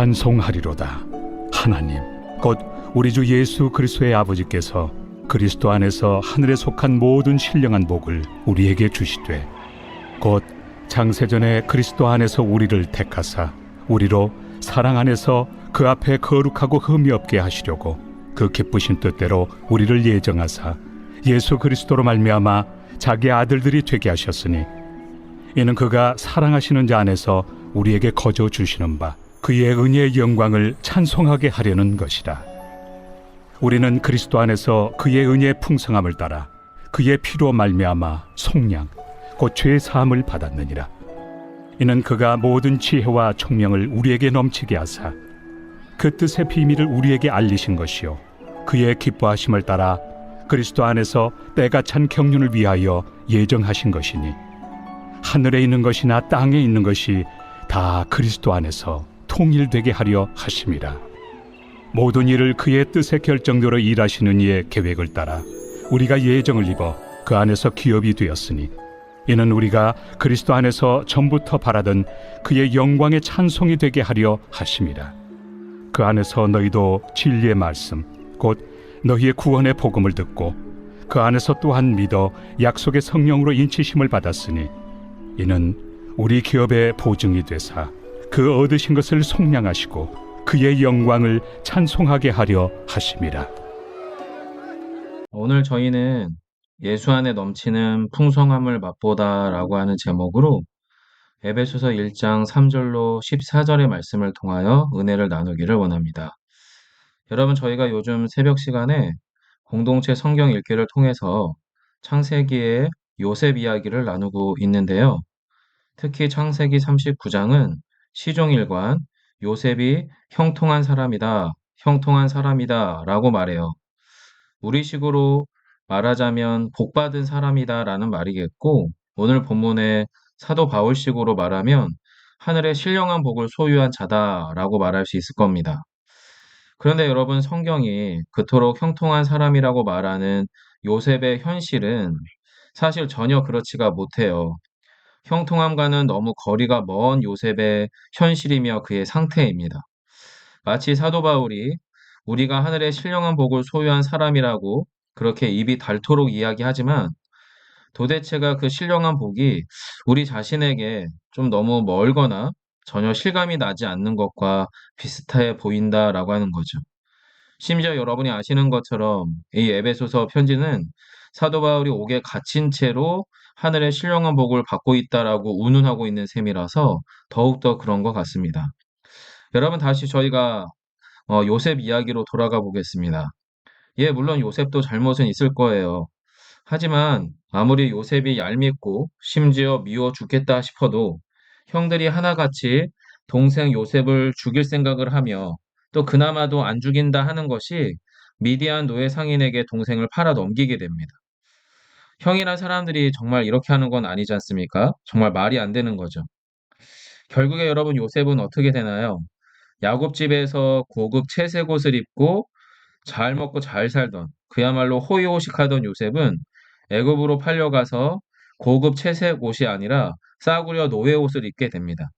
찬송하리로다. 하나님 곧 우리 주 예수 그리스도의 아버지께서 그리스도 안에서 하늘에 속한 모든 신령한 복을 우리에게 주시되 곧 창세전에 그리스도 안에서 우리를 택하사 우리로 사랑 안에서 그 앞에 거룩하고 흠이 없게 하시려고 그 기쁘신 뜻대로 우리를 예정하사 예수 그리스도로 말미암아 자기 아들들이 되게 하셨으니 이는 그가 사랑하시는 자 안에서 우리에게 거저 주시는 바 그의 은혜의 영광을 찬송하게 하려는 것이라. 우리는 그리스도 안에서 그의 은혜의 풍성함을 따라 그의 피로 말미암아 속량 곧 죄의 사함을 받았느니라. 이는 그가 모든 지혜와 총명을 우리에게 넘치게 하사 그 뜻의 비밀을 우리에게 알리신 것이요 그의 기뻐하심을 따라 그리스도 안에서 때가 찬 경륜을 위하여 예정하신 것이니 하늘에 있는 것이나 땅에 있는 것이 다 그리스도 안에서 통일되게 하려 하심이라. 모든 일을 그의 뜻의 결정대로 일하시는 이의 계획을 따라 우리가 예정을 입어 그 안에서 기업이 되었으니 이는 우리가 그리스도 안에서 전부터 바라던 그의 영광의 찬송이 되게 하려 하심이라. 그 안에서 너희도 진리의 말씀 곧 너희의 구원의 복음을 듣고 그 안에서 또한 믿어 약속의 성령으로 인치심을 받았으니 이는 우리 기업의 보증이 되사 그 얻으신 것을 속량하시고 그의 영광을 찬송하게 하려 하심이라. 오늘 저희는 예수 안에 넘치는 풍성함을 맛보다라고 하는 제목으로 에베소서 1장 3절로 14절의 말씀을 통하여 은혜를 나누기를 원합니다. 여러분, 저희가 요즘 새벽 시간에 공동체 성경 읽기를 통해서 창세기의 요셉 이야기를 나누고 있는데요. 특히 창세기 39장은 시종일관 요셉이 형통한 사람이다, 형통한 사람이다 라고 말해요. 우리식으로 말하자면 복받은 사람이다 라는 말이겠고, 오늘 본문의 사도 바울식으로 말하면 하늘의 신령한 복을 소유한 자다 라고 말할 수 있을 겁니다. 그런데 여러분, 성경이 그토록 형통한 사람이라고 말하는 요셉의 현실은 사실 전혀 그렇지가 못해요. 형통함과는 너무 거리가 먼 요셉의 현실이며 그의 상태입니다. 마치 사도 바울이 우리가 하늘의 신령한 복을 소유한 사람이라고 그렇게 입이 닳도록 이야기하지만 도대체가 그 신령한 복이 우리 자신에게 좀 너무 멀거나 전혀 실감이 나지 않는 것과 비슷해 보인다라고 하는 거죠. 심지어 여러분이 아시는 것처럼 이 에베소서 편지는 사도 바울이 옥에 갇힌 채로 하늘의 신령한 복을 받고 있다라고 운운하고 있는 셈이라서 더욱더 그런 것 같습니다. 여러분, 다시 저희가 요셉 이야기로 돌아가 보겠습니다. 예, 물론 요셉도 잘못은 있을 거예요. 하지만 아무리 요셉이 얄밉고 심지어 미워 죽겠다 싶어도 형들이 하나같이 동생 요셉을 죽일 생각을 하며 또 그나마도 안 죽인다 하는 것이 미디안 노예 상인에게 동생을 팔아 넘기게 됩니다. 형이란 사람들이 정말 이렇게 하는 건 아니지 않습니까? 정말 말이 안 되는 거죠. 결국에 여러분, 요셉은 어떻게 되나요? 야곱 집에서 고급 채색 옷을 입고 잘 먹고 잘 살던 그야말로 호의호식하던 요셉은 애굽으로 팔려가서 고급 채색 옷이 아니라 싸구려 노예 옷을 입게 됩니다.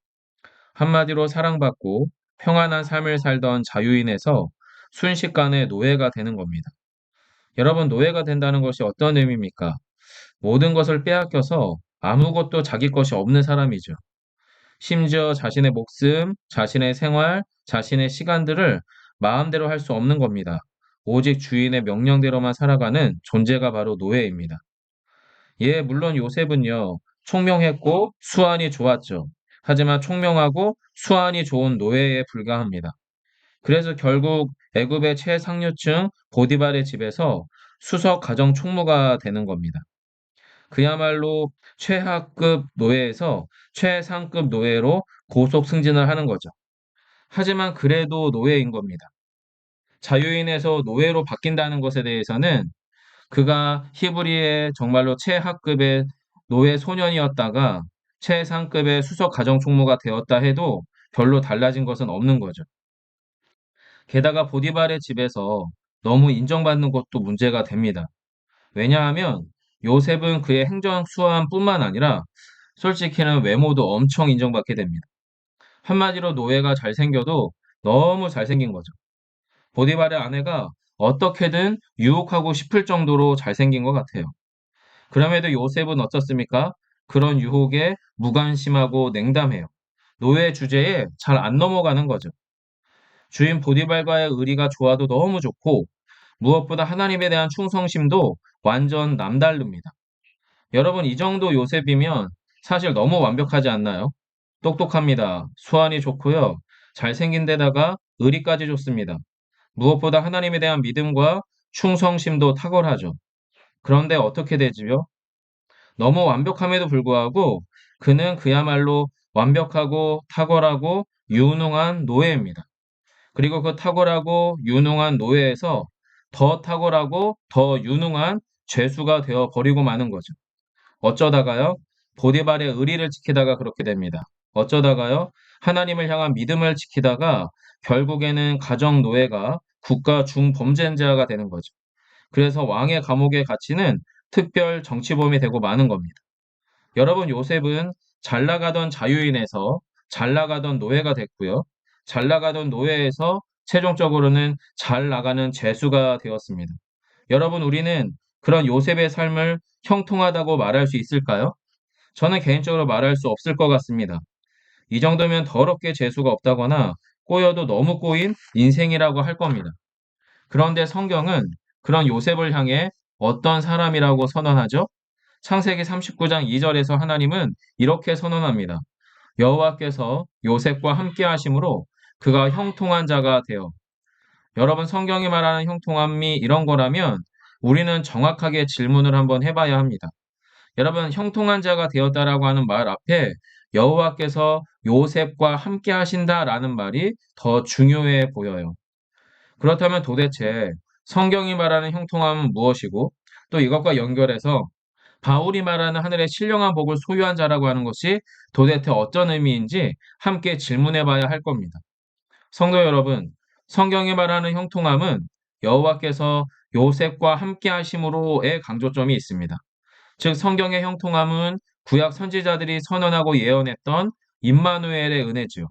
한마디로 사랑받고 평안한 삶을 살던 자유인에서 순식간에 노예가 되는 겁니다. 여러분, 노예가 된다는 것이 어떤 의미입니까? 모든 것을 빼앗겨서 아무것도 자기 것이 없는 사람이죠. 심지어 자신의 목숨, 자신의 생활, 자신의 시간들을 마음대로 할 수 없는 겁니다. 오직 주인의 명령대로만 살아가는 존재가 바로 노예입니다. 예, 물론 요셉은요, 총명했고 수완이 좋았죠. 하지만 총명하고 수완이 좋은 노예에 불과합니다. 그래서 결국 애굽의 최상류층 보디발의 집에서 수석 가정 총무가 되는 겁니다. 그야말로 최하급 노예에서 최상급 노예로 고속 승진을 하는 거죠. 하지만 그래도 노예인 겁니다. 자유인에서 노예로 바뀐다는 것에 대해서는 그가 히브리의 정말로 최하급의 노예 소년이었다가 최상급의 수석 가정 총무가 되었다 해도 별로 달라진 것은 없는 거죠. 게다가 보디발의 집에서 너무 인정받는 것도 문제가 됩니다. 왜냐하면 요셉은 그의 행정 수완뿐만 아니라 솔직히는 외모도 엄청 인정받게 됩니다. 한마디로 노예가 잘생겨도 너무 잘생긴 거죠. 보디발의 아내가 어떻게든 유혹하고 싶을 정도로 잘생긴 것 같아요. 그럼에도 요셉은 어떻습니까? 그런 유혹에 무관심하고 냉담해요. 노예 주제에 잘 안 넘어가는 거죠. 주인 보디발과의 의리가 좋아도 너무 좋고 무엇보다 하나님에 대한 충성심도 완전 남다릅니다. 여러분, 이 정도 요셉이면 사실 너무 완벽하지 않나요? 똑똑합니다. 수완이 좋고요. 잘생긴 데다가 의리까지 좋습니다. 무엇보다 하나님에 대한 믿음과 충성심도 탁월하죠. 그런데 어떻게 되지요? 너무 완벽함에도 불구하고 그는 그야말로 완벽하고 탁월하고 유능한 노예입니다. 그리고 그 탁월하고 유능한 노예에서 더 탁월하고 더 유능한 죄수가 되어 버리고 마는 거죠. 어쩌다가요? 보디발의 의리를 지키다가 그렇게 됩니다. 어쩌다가요? 하나님을 향한 믿음을 지키다가 결국에는 가정 노예가 국가 중범죄자가 되는 거죠. 그래서 왕의 감옥에 갇히는 특별 정치범이 되고 마는 겁니다. 여러분, 요셉은 잘 나가던 자유인에서 잘 나가던 노예가 됐고요. 잘 나가던 노예에서 최종적으로는 잘 나가는 죄수가 되었습니다. 여러분, 우리는 그런 요셉의 삶을 형통하다고 말할 수 있을까요? 저는 개인적으로 말할 수 없을 것 같습니다. 이 정도면 더럽게 재수가 없다거나 꼬여도 너무 꼬인 인생이라고 할 겁니다. 그런데 성경은 그런 요셉을 향해 어떤 사람이라고 선언하죠? 창세기 39장 2절에서 하나님은 이렇게 선언합니다. 여호와께서 요셉과 함께 하심으로 그가 형통한 자가 되어. 여러분, 성경이 말하는 형통함이 이런 거라면 우리는 정확하게 질문을 한번 해봐야 합니다. 여러분, 형통한 자가 되었다라고 하는 말 앞에 여호와께서 요셉과 함께 하신다라는 말이 더 중요해 보여요. 그렇다면 도대체 성경이 말하는 형통함은 무엇이고 또 이것과 연결해서 바울이 말하는 하늘의 신령한 복을 소유한 자라고 하는 것이 도대체 어떤 의미인지 함께 질문해 봐야 할 겁니다. 성도 여러분, 성경이 말하는 형통함은 여호와께서 요셉과 함께 하심으로의 강조점이 있습니다. 즉 성경의 형통함은 구약 선지자들이 선언하고 예언했던 임마누엘의 은혜지요.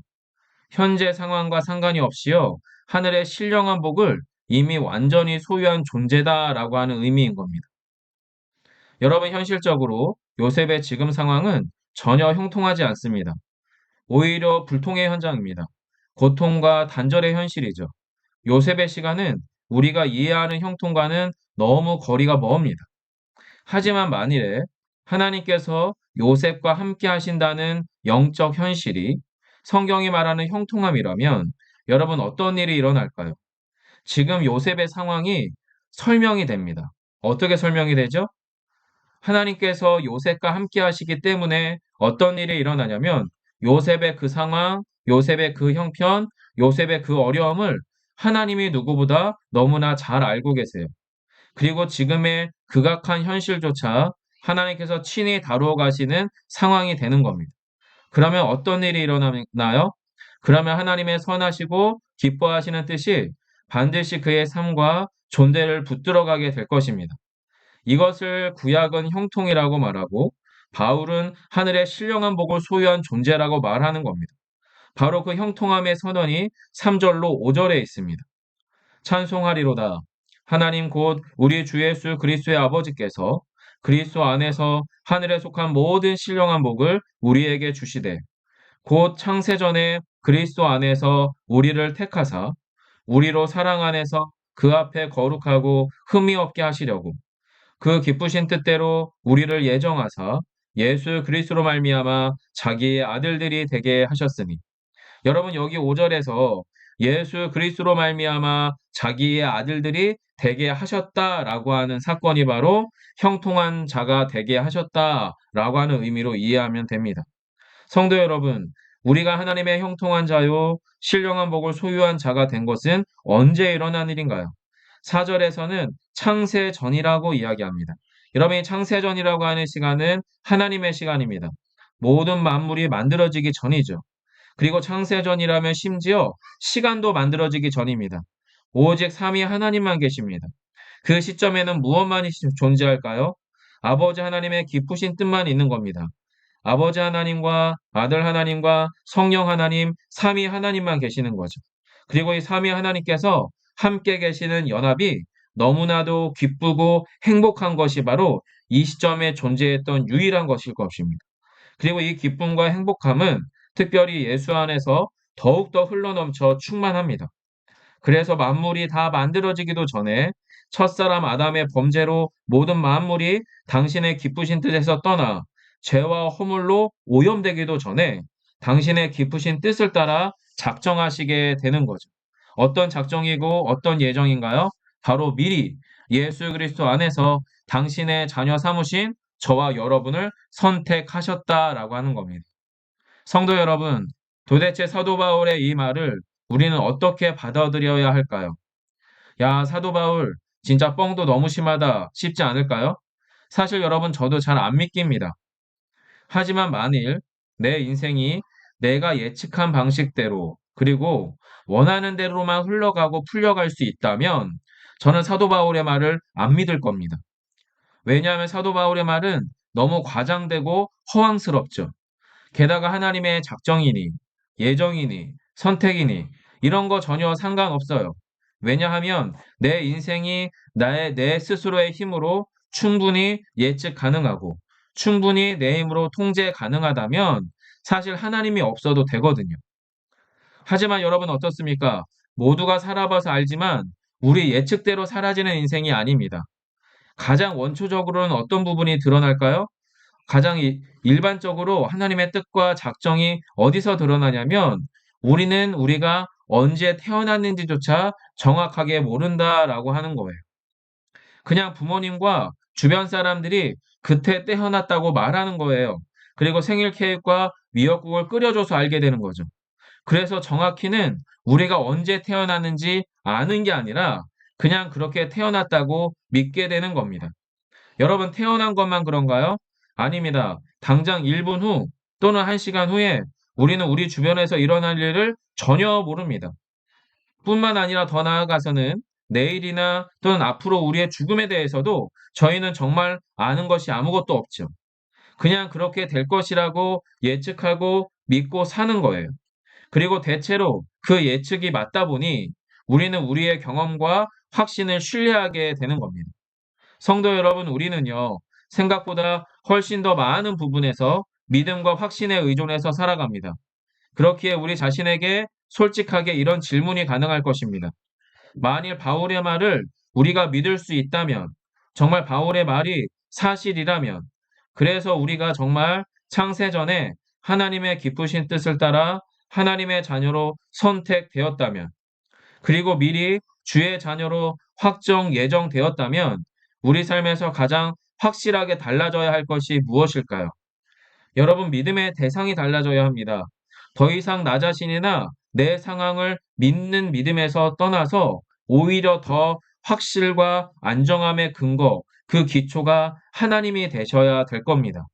현재 상황과 상관이 없이요. 하늘의 신령한 복을 이미 완전히 소유한 존재다라고 하는 의미인 겁니다. 여러분, 현실적으로 요셉의 지금 상황은 전혀 형통하지 않습니다. 오히려 불통의 현장입니다. 고통과 단절의 현실이죠. 요셉의 시간은 우리가 이해하는 형통과는 너무 거리가 먼입니다. 하지만 만일에 하나님께서 요셉과 함께 하신다는 영적 현실이 성경이 말하는 형통함이라면 여러분 어떤 일이 일어날까요? 지금 요셉의 상황이 설명이 됩니다. 어떻게 설명이 되죠? 하나님께서 요셉과 함께 하시기 때문에 어떤 일이 일어나냐면 요셉의 그 상황, 요셉의 그 형편, 요셉의 그 어려움을 하나님이 누구보다 너무나 잘 알고 계세요. 그리고 지금의 극악한 현실조차 하나님께서 친히 다루어 가시는 상황이 되는 겁니다. 그러면 어떤 일이 일어나나요? 그러면 하나님의 선하시고 기뻐하시는 뜻이 반드시 그의 삶과 존재를 붙들어가게 될 것입니다. 이것을 구약은 형통이라고 말하고 바울은 하늘의 신령한 복을 소유한 존재라고 말하는 겁니다. 바로 그 형통함의 선언이 3절로 5절에 있습니다. 찬송하리로다. 하나님 곧 우리 주 예수 그리스도의 아버지께서 그리스도 안에서 하늘에 속한 모든 신령한 복을 우리에게 주시되 곧 창세전에 그리스도 안에서 우리를 택하사 우리로 사랑 안에서 그 앞에 거룩하고 흠이 없게 하시려고 그 기쁘신 뜻대로 우리를 예정하사 예수 그리스도로 말미암아 자기의 아들들이 되게 하셨으니 여러분 여기 5절에서 예수 그리스도로 말미암아 자기의 아들들이 되게 하셨다라고 하는 사건이 바로 형통한 자가 되게 하셨다라고 하는 의미로 이해하면 됩니다. 성도 여러분, 우리가 하나님의 형통한 자요 신령한 복을 소유한 자가 된 것은 언제 일어난 일인가요? 4절에서는 창세 전이라고 이야기합니다. 여러분, 이 창세 전이라고 하는 시간은 하나님의 시간입니다. 모든 만물이 만들어지기 전이죠. 그리고 창세전이라면 심지어 시간도 만들어지기 전입니다. 오직 삼위 하나님만 계십니다. 그 시점에는 무엇만이 존재할까요? 아버지 하나님의 기쁘신 뜻만 있는 겁니다. 아버지 하나님과 아들 하나님과 성령 하나님, 삼위 하나님만 계시는 거죠. 그리고 이 삼위 하나님께서 함께 계시는 연합이 너무나도 기쁘고 행복한 것이 바로 이 시점에 존재했던 유일한 것일 것입니다. 그리고 이 기쁨과 행복함은 특별히 예수 안에서 더욱더 흘러넘쳐 충만합니다. 그래서 만물이 다 만들어지기도 전에 첫사람 아담의 범죄로 모든 만물이 당신의 기쁘신 뜻에서 떠나 죄와 허물로 오염되기도 전에 당신의 기쁘신 뜻을 따라 작정하시게 되는 거죠. 어떤 작정이고 어떤 예정인가요? 바로 미리 예수 그리스도 안에서 당신의 자녀 삼으신 저와 여러분을 선택하셨다라고 하는 겁니다. 성도 여러분, 도대체 사도 바울의 이 말을 우리는 어떻게 받아들여야 할까요? 야, 사도 바울, 진짜 뻥도 너무 심하다 싶지 않을까요? 사실 여러분, 저도 잘 안 믿깁니다. 하지만 만일 내 인생이 내가 예측한 방식대로 그리고 원하는 대로만 흘러가고 풀려갈 수 있다면 저는 사도 바울의 말을 안 믿을 겁니다. 왜냐하면 사도 바울의 말은 너무 과장되고 허황스럽죠. 게다가 하나님의 작정이니, 예정이니, 선택이니, 이런 거 전혀 상관없어요. 왜냐하면 내 인생이 내 스스로의 힘으로 충분히 예측 가능하고, 충분히 내 힘으로 통제 가능하다면 사실 하나님이 없어도 되거든요. 하지만 여러분 어떻습니까? 모두가 살아봐서 알지만 우리 예측대로 사라지는 인생이 아닙니다. 가장 원초적으로는 어떤 부분이 드러날까요? 가장 일반적으로 하나님의 뜻과 작정이 어디서 드러나냐면 우리는 우리가 언제 태어났는지조차 정확하게 모른다라고 하는 거예요. 그냥 부모님과 주변 사람들이 그때 태어났다고 말하는 거예요. 그리고 생일 케이크와 미역국을 끓여줘서 알게 되는 거죠. 그래서 정확히는 우리가 언제 태어났는지 아는 게 아니라 그냥 그렇게 태어났다고 믿게 되는 겁니다. 여러분 태어난 것만 그런가요? 아닙니다. 당장 1분 후 또는 1시간 후에 우리는 우리 주변에서 일어날 일을 전혀 모릅니다. 뿐만 아니라 더 나아가서는 내일이나 또는 앞으로 우리의 죽음에 대해서도 저희는 정말 아는 것이 아무것도 없죠. 그냥 그렇게 될 것이라고 예측하고 믿고 사는 거예요. 그리고 대체로 그 예측이 맞다 보니 우리는 우리의 경험과 확신을 신뢰하게 되는 겁니다. 성도 여러분, 우리는요, 생각보다 훨씬 더 많은 부분에서 믿음과 확신에 의존해서 살아갑니다. 그렇기에 우리 자신에게 솔직하게 이런 질문이 가능할 것입니다. 만일 바울의 말을 우리가 믿을 수 있다면, 정말 바울의 말이 사실이라면, 그래서 우리가 정말 창세전에 하나님의 기쁘신 뜻을 따라 하나님의 자녀로 선택되었다면, 그리고 미리 주의 자녀로 확정 예정되었다면 우리 삶에서 가장 확실하게 달라져야 할 것이 무엇일까요? 여러분, 믿음의 대상이 달라져야 합니다. 더 이상 나 자신이나 내 상황을 믿는 믿음에서 떠나서 오히려 더 확실과 안정함의 근거, 그 기초가 하나님이 되셔야 될 겁니다.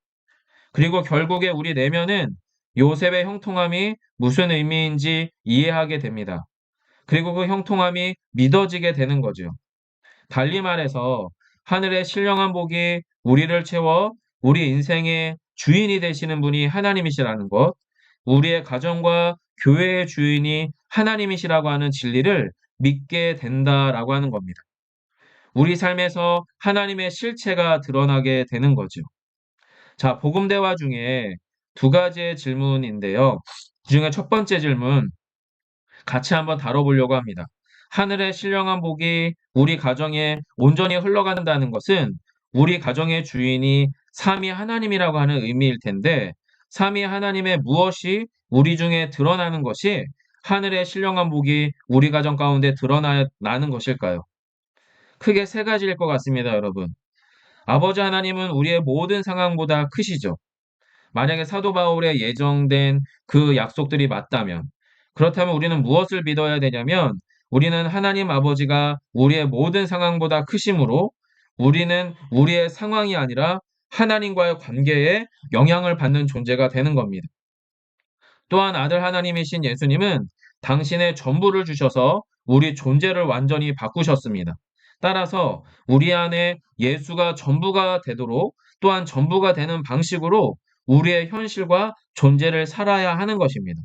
그리고 결국에 우리 내면은 요셉의 형통함이 무슨 의미인지 이해하게 됩니다. 그리고 그 형통함이 믿어지게 되는 거죠. 달리 말해서 하늘의 신령한 복이 우리를 채워 우리 인생의 주인이 되시는 분이 하나님이시라는 것, 우리의 가정과 교회의 주인이 하나님이시라고 하는 진리를 믿게 된다라고 하는 겁니다. 우리 삶에서 하나님의 실체가 드러나게 되는 거죠. 자, 복음 대화 중에 두 가지의 질문인데요. 그중에 첫 번째 질문, 같이 한번 다뤄보려고 합니다. 하늘의 신령한 복이 우리 가정에 온전히 흘러간다는 것은 우리 가정의 주인이 삼위 하나님이라고 하는 의미일 텐데, 삼위 하나님의 무엇이 우리 중에 드러나는 것이 하늘의 신령한 복이 우리 가정 가운데 드러나는 것일까요? 크게 세 가지일 것 같습니다, 여러분. 아버지 하나님은 우리의 모든 상황보다 크시죠. 만약에 사도 바울의 예정된 그 약속들이 맞다면, 그렇다면 우리는 무엇을 믿어야 되냐면, 우리는 하나님 아버지가 우리의 모든 상황보다 크심으로 우리는 우리의 상황이 아니라 하나님과의 관계에 영향을 받는 존재가 되는 겁니다. 또한 아들 하나님이신 예수님은 당신의 전부를 주셔서 우리 존재를 완전히 바꾸셨습니다. 따라서 우리 안에 예수가 전부가 되도록 또한 전부가 되는 방식으로 우리의 현실과 존재를 살아야 하는 것입니다.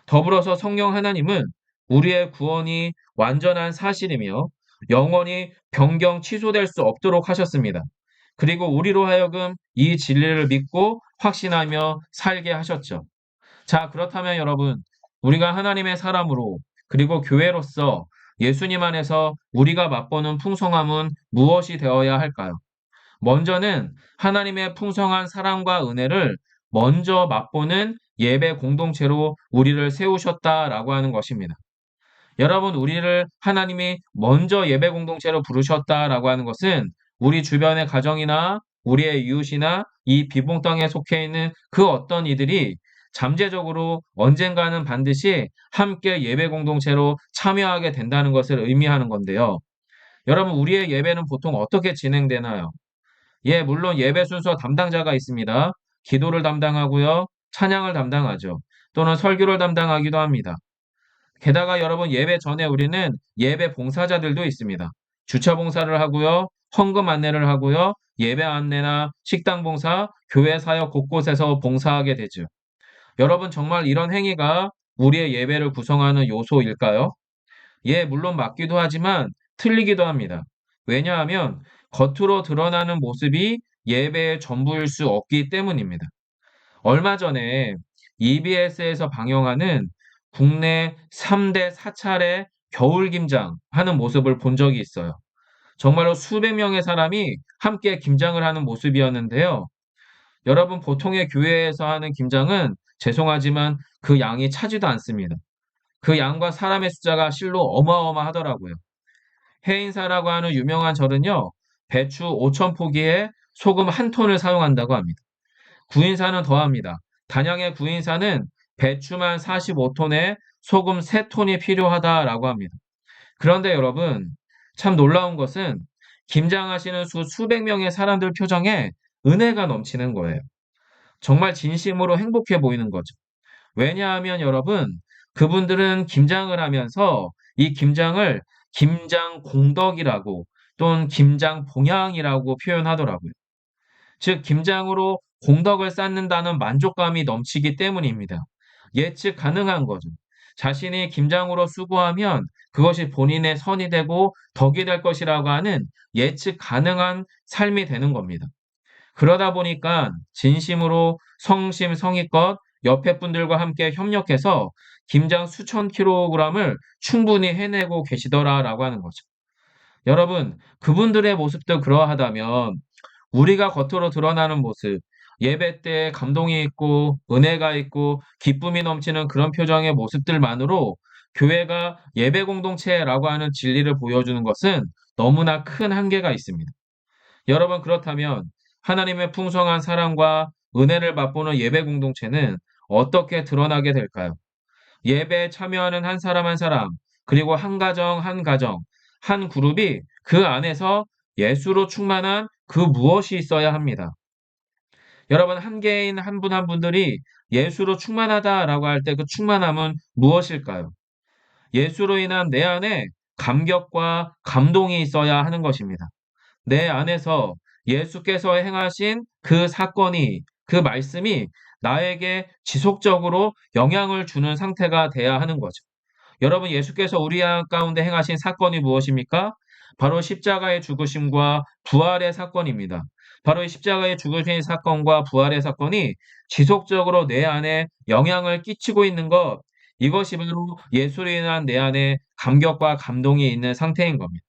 더불어서 성령 하나님은 우리의 구원이 완전한 사실이며 영원히 변경 취소될 수 없도록 하셨습니다. 그리고 우리로 하여금 이 진리를 믿고 확신하며 살게 하셨죠. 자, 그렇다면 여러분, 우리가 하나님의 사람으로 그리고 교회로서 예수님 안에서 우리가 맛보는 풍성함은 무엇이 되어야 할까요? 먼저는 하나님의 풍성한 사랑과 은혜를 먼저 맛보는 예배 공동체로 우리를 세우셨다라고 하는 것입니다. 여러분, 우리를 하나님이 먼저 예배 공동체로 부르셨다라고 하는 것은 우리 주변의 가정이나 우리의 이웃이나 이 비봉 땅에 속해 있는 그 어떤 이들이 잠재적으로 언젠가는 반드시 함께 예배 공동체로 참여하게 된다는 것을 의미하는 건데요. 여러분, 우리의 예배는 보통 어떻게 진행되나요? 예, 물론 예배 순서 담당자가 있습니다. 기도를 담당하고요, 찬양을 담당하죠. 또는 설교를 담당하기도 합니다. 게다가 여러분 예배 전에 우리는 예배 봉사자들도 있습니다. 주차 봉사를 하고요, 헌금 안내를 하고요, 예배 안내나 식당 봉사, 교회 사역 곳곳에서 봉사하게 되죠. 여러분 정말 이런 행위가 우리의 예배를 구성하는 요소일까요? 예, 물론 맞기도 하지만 틀리기도 합니다. 왜냐하면 겉으로 드러나는 모습이 예배의 전부일 수 없기 때문입니다. 얼마 전에 EBS에서 방영하는 국내 3대 사찰의 겨울 김장 하는 모습을 본 적이 있어요. 정말로 수백 명의 사람이 함께 김장을 하는 모습이었는데요. 여러분 보통의 교회에서 하는 김장은 죄송하지만 그 양이 차지도 않습니다. 그 양과 사람의 숫자가 실로 어마어마하더라고요. 해인사라고 하는 유명한 절은요, 배추 5천 포기에 소금 1톤을 사용한다고 합니다. 구인사는 더합니다. 단양의 구인사는 배추만 45톤에 소금 3톤이 필요하다라고 합니다. 그런데 여러분, 참 놀라운 것은 김장하시는 수백 명의 사람들 표정에 은혜가 넘치는 거예요. 정말 진심으로 행복해 보이는 거죠. 왜냐하면 여러분, 그분들은 김장을 하면서 이 김장을 김장 공덕이라고 또는 김장 봉양이라고 표현하더라고요. 즉 김장으로 공덕을 쌓는다는 만족감이 넘치기 때문입니다. 예측 가능한 거죠. 자신이 김장으로 수고하면 그것이 본인의 선이 되고 덕이 될 것이라고 하는 예측 가능한 삶이 되는 겁니다. 그러다 보니까 진심으로 성심성의껏 옆에 분들과 함께 협력해서 김장 수천 킬로그램을 충분히 해내고 계시더라라고 하는 거죠. 여러분, 그분들의 모습도 그러하다면 우리가 겉으로 드러나는 모습, 예배 때 감동이 있고 은혜가 있고 기쁨이 넘치는 그런 표정의 모습들만으로 교회가 예배 공동체라고 하는 진리를 보여주는 것은 너무나 큰 한계가 있습니다. 여러분, 그렇다면 하나님의 풍성한 사랑과 은혜를 맛보는 예배 공동체는 어떻게 드러나게 될까요? 예배에 참여하는 한 사람 한 사람, 그리고 한 가정 한 가정, 한 그룹이 그 안에서 예수로 충만한 그 무엇이 있어야 합니다. 여러분, 한 개인 한 분 한 분들이 예수로 충만하다라고 할 때 그 충만함은 무엇일까요? 예수로 인한 내 안에 감격과 감동이 있어야 하는 것입니다. 내 안에서 예수께서 행하신 그 사건이, 그 말씀이 나에게 지속적으로 영향을 주는 상태가 돼야 하는 거죠. 여러분, 예수께서 우리 가운데 행하신 사건이 무엇입니까? 바로 십자가의 죽으심과 부활의 사건입니다. 바로 이 십자가의 죽으신 사건과 부활의 사건이 지속적으로 내 안에 영향을 끼치고 있는 것, 이것이 바로 예수로 인한 내 안에 감격과 감동이 있는 상태인 겁니다.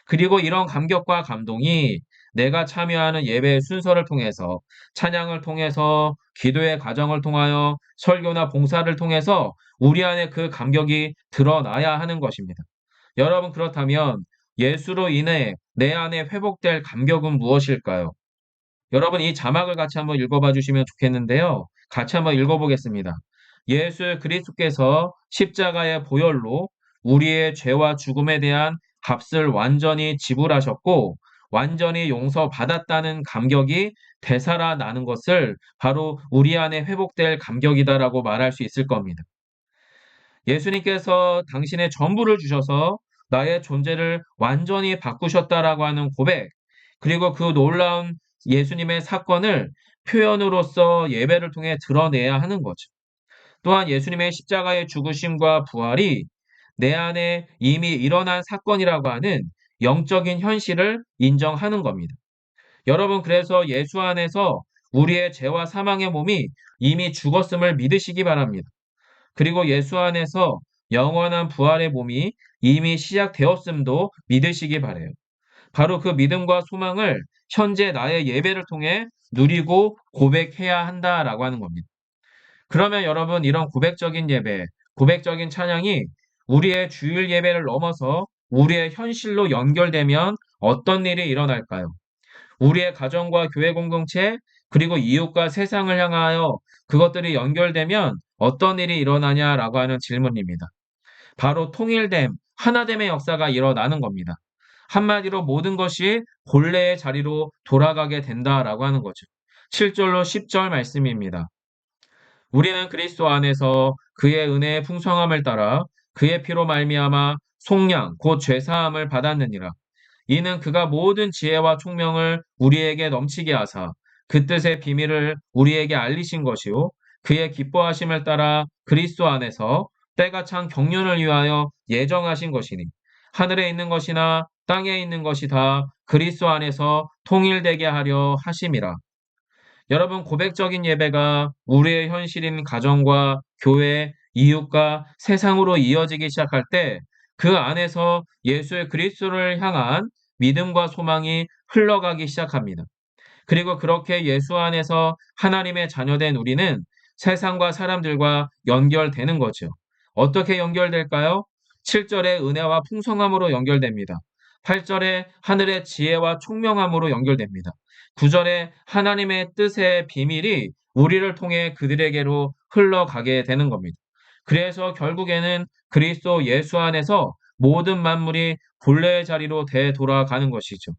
그리고 이런 감격과 감동이 내가 참여하는 예배의 순서를 통해서, 찬양을 통해서, 기도의 과정을 통하여, 설교나 봉사를 통해서 우리 안에 그 감격이 드러나야 하는 것입니다. 여러분, 그렇다면 예수로 인해 내 안에 회복될 감격은 무엇일까요? 여러분, 이 자막을 같이 한번 읽어봐 주시면 좋겠는데요. 같이 한번 읽어보겠습니다. 예수 그리스도께서 십자가의 보혈로 우리의 죄와 죽음에 대한 값을 완전히 지불하셨고 완전히 용서받았다는 감격이 되살아나는 것을 바로 우리 안에 회복될 감격이다라고 말할 수 있을 겁니다. 예수님께서 당신의 전부를 주셔서 나의 존재를 완전히 바꾸셨다라고 하는 고백, 그리고 그 놀라운 예수님의 사건을 표현으로써 예배를 통해 드러내야 하는 거죠. 또한 예수님의 십자가의 죽으심과 부활이 내 안에 이미 일어난 사건이라고 하는 영적인 현실을 인정하는 겁니다. 여러분, 그래서 예수 안에서 우리의 죄와 사망의 몸이 이미 죽었음을 믿으시기 바랍니다. 그리고 예수 안에서 영원한 부활의 몸이 이미 시작되었음도 믿으시기 바래요. 바로 그 믿음과 소망을 현재 나의 예배를 통해 누리고 고백해야 한다라고 하는 겁니다. 그러면 여러분, 이런 고백적인 예배, 고백적인 찬양이 우리의 주일 예배를 넘어서 우리의 현실로 연결되면 어떤 일이 일어날까요? 우리의 가정과 교회 공동체, 그리고 이웃과 세상을 향하여 그것들이 연결되면 어떤 일이 일어나냐라고 하는 질문입니다. 바로 통일됨, 하나됨의 역사가 일어나는 겁니다. 한마디로 모든 것이 본래의 자리로 돌아가게 된다라고 하는 거죠. 7절로 10절 말씀입니다. 우리는 그리스도 안에서 그의 은혜의 풍성함을 따라 그의 피로 말미암아 속량 곧 죄사함을 받았느니라. 이는 그가 모든 지혜와 총명을 우리에게 넘치게 하사 그 뜻의 비밀을 우리에게 알리신 것이요 그의 기뻐하심을 따라 그리스도 안에서 때가 찬 경륜을 위하여 예정하신 것이니 하늘에 있는 것이나 땅에 있는 것이 다 그리스도 안에서 통일되게 하려 하심이라. 여러분, 고백적인 예배가 우리의 현실인 가정과 교회, 이웃과 세상으로 이어지기 시작할 때 그 안에서 예수의 그리스도를 향한 믿음과 소망이 흘러가기 시작합니다. 그리고 그렇게 예수 안에서 하나님의 자녀된 우리는 세상과 사람들과 연결되는 거죠. 어떻게 연결될까요? 7절에 은혜와 풍성함으로 연결됩니다. 8절에 하늘의 지혜와 총명함으로 연결됩니다. 9절에 하나님의 뜻의 비밀이 우리를 통해 그들에게로 흘러가게 되는 겁니다. 그래서 결국에는 그리스도 예수 안에서 모든 만물이 본래의 자리로 되돌아가는 것이죠.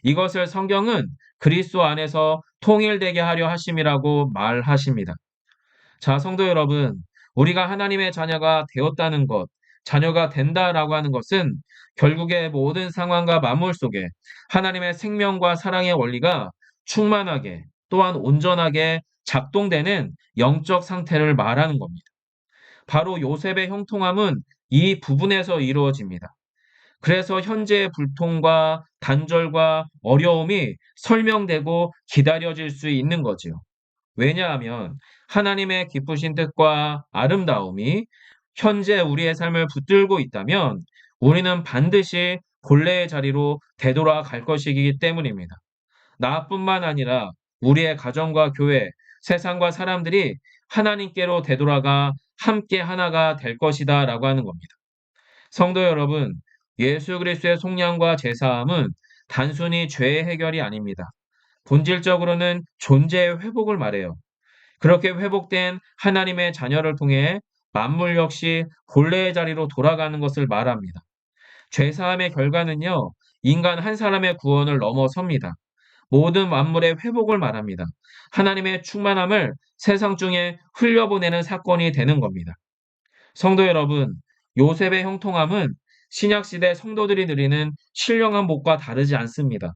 이것을 성경은 그리스도 안에서 통일되게 하려 하심이라고 말하십니다. 자, 성도 여러분, 우리가 하나님의 자녀가 되었다는 것, 자녀가 된다라고 하는 것은 결국에 모든 상황과 만물 속에 하나님의 생명과 사랑의 원리가 충만하게 또한 온전하게 작동되는 영적 상태를 말하는 겁니다. 바로 요셉의 형통함은 이 부분에서 이루어집니다. 그래서 현재의 불통과 단절과 어려움이 설명되고 기다려질 수 있는 거지요. 왜냐하면 하나님의 기쁘신 뜻과 아름다움이 현재 우리의 삶을 붙들고 있다면 우리는 반드시 본래의 자리로 되돌아갈 것이기 때문입니다. 나뿐만 아니라 우리의 가정과 교회, 세상과 사람들이 하나님께로 되돌아가 함께 하나가 될 것이다 라고 하는 겁니다. 성도 여러분, 예수 그리스도의 속량과 제사함은 단순히 죄의 해결이 아닙니다. 본질적으로는 존재의 회복을 말해요. 그렇게 회복된 하나님의 자녀를 통해 만물 역시 본래의 자리로 돌아가는 것을 말합니다. 죄사함의 결과는요, 인간 한 사람의 구원을 넘어섭니다. 모든 만물의 회복을 말합니다. 하나님의 충만함을 세상 중에 흘려보내는 사건이 되는 겁니다. 성도 여러분, 요셉의 형통함은 신약시대 성도들이 누리는 신령한 복과 다르지 않습니다.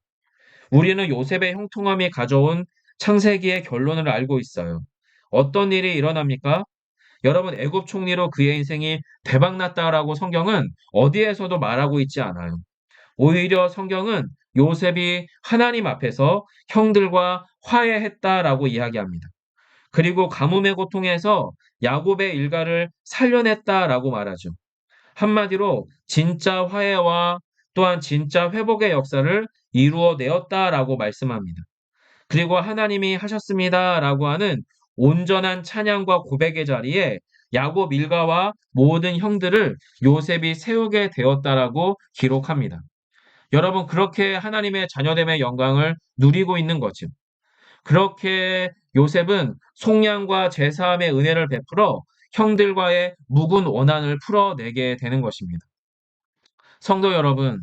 우리는 요셉의 형통함이 가져온 창세기의 결론을 알고 있어요. 어떤 일이 일어납니까? 여러분, 애굽 총리로 그의 인생이 대박났다라고 성경은 어디에서도 말하고 있지 않아요. 오히려 성경은 요셉이 하나님 앞에서 형들과 화해했다라고 이야기합니다. 그리고 가뭄의 고통에서 야곱의 일가를 살려냈다라고 말하죠. 한마디로 진짜 화해와 또한 진짜 회복의 역사를 이루어내었다라고 말씀합니다. 그리고 하나님이 하셨습니다라고 하는 온전한 찬양과 고백의 자리에 야곱 일가와 모든 형들을 요셉이 세우게 되었다라고 기록합니다. 여러분, 그렇게 하나님의 자녀됨의 영광을 누리고 있는 거죠. 그렇게 요셉은 속량과 제사함의 은혜를 베풀어 형들과의 묵은 원한을 풀어내게 되는 것입니다. 성도 여러분,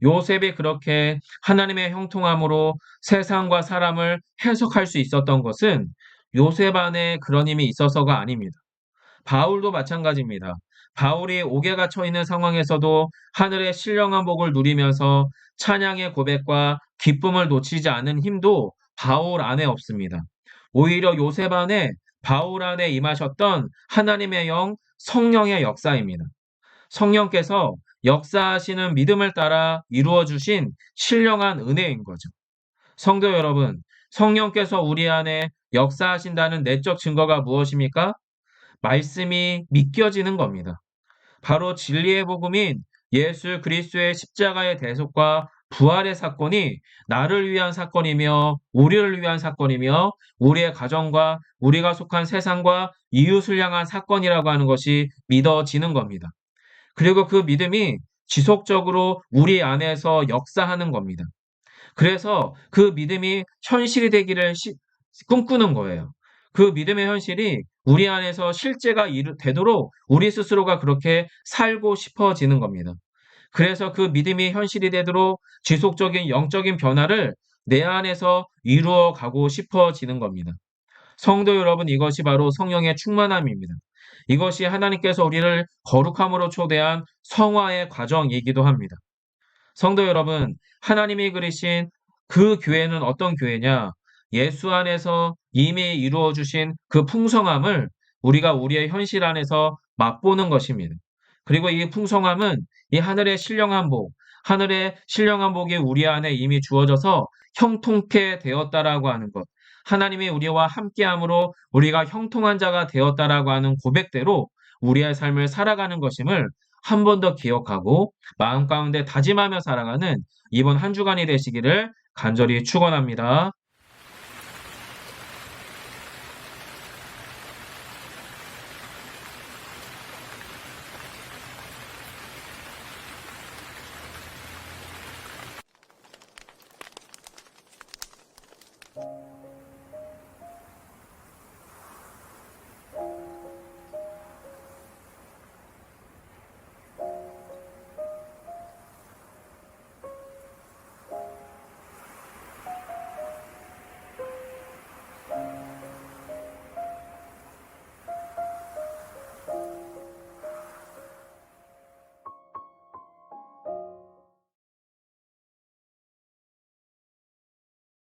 요셉이 그렇게 하나님의 형통함으로 세상과 사람을 해석할 수 있었던 것은 요셉 안에 그런 힘이 있어서가 아닙니다. 바울도 마찬가지입니다. 바울이 옥에 갇혀 있는 상황에서도 하늘의 신령한 복을 누리면서 찬양의 고백과 기쁨을 놓치지 않은 힘도 바울 안에 없습니다. 오히려 요셉 안에 바울 안에 임하셨던 하나님의 영, 성령의 역사입니다. 성령께서 역사하시는 믿음을 따라 이루어 주신 신령한 은혜인 거죠. 성도 여러분, 성령께서 우리 안에 역사하신다는 내적 증거가 무엇입니까? 말씀이 믿겨지는 겁니다. 바로 진리의 복음인 예수 그리스도의 십자가의 대속과 부활의 사건이 나를 위한 사건이며 우리를 위한 사건이며 우리의 가정과 우리가 속한 세상과 이웃을 향한 사건이라고 하는 것이 믿어지는 겁니다. 그리고 그 믿음이 지속적으로 우리 안에서 역사하는 겁니다. 그래서 그 믿음이 현실이 되기를 꿈꾸는 거예요. 그 믿음의 현실이 우리 안에서 실제가 되도록 우리 스스로가 그렇게 살고 싶어지는 겁니다. 그래서 그 믿음이 현실이 되도록 지속적인 영적인 변화를 내 안에서 이루어 가고 싶어지는 겁니다. 성도 여러분, 이것이 바로 성령의 충만함입니다. 이것이 하나님께서 우리를 거룩함으로 초대한 성화의 과정이기도 합니다. 성도 여러분, 하나님이 그리신 그 교회는 어떤 교회냐? 예수 안에서 이미 이루어 주신 그 풍성함을 우리가 우리의 현실 안에서 맛보는 것입니다. 그리고 이 풍성함은 이 하늘의 신령한 복이 우리 안에 이미 주어져서 형통케 되었다라고 하는 것. 하나님이 우리와 함께함으로 우리가 형통한 자가 되었다라고 하는 고백대로 우리의 삶을 살아가는 것임을 한 번 더 기억하고 마음 가운데 다짐하며 살아가는 이번 한 주간이 되시기를 간절히 축원합니다.